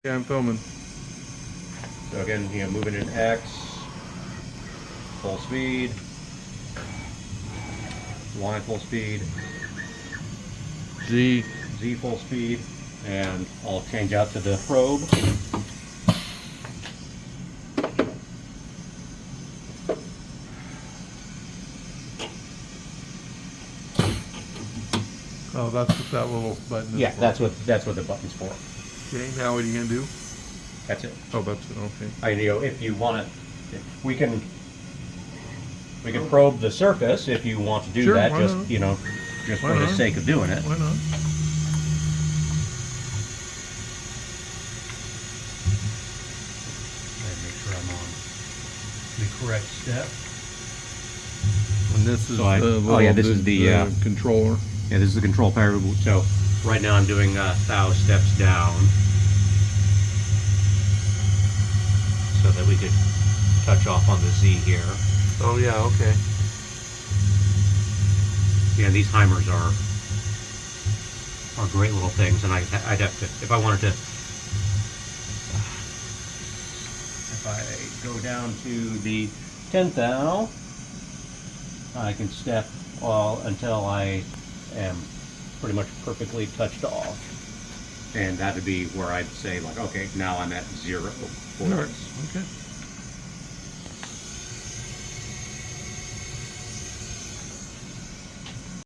Yeah, I'm filming. So again, moving in X, full speed, Y full speed, Z. Z full speed, and I'll change out to the probe. Oh, that's what that little button is Yeah, for. that's what the button's for. Okay, now what are you gonna do? That's it. Oh, that's it. Okay. If you want to, we can probe the surface if you want to do Sure, that. why Just not? just Why for the not? sake of doing it. Why not? Try to make sure I'm on the correct step. And this is So I- the oh, little, yeah, this is the, controller. Yeah, this is the control variable. So right now I'm doing 1,000 steps down, so that we could touch off on the Z here. Oh yeah, okay. Yeah, these Heimers are great little things, and I'd have to, if I wanted to, if I go down to the 10th thou, I can step all until I am pretty much perfectly touched off. And that would be where I'd say, like, okay, now I'm at 0 All right. volts. Okay.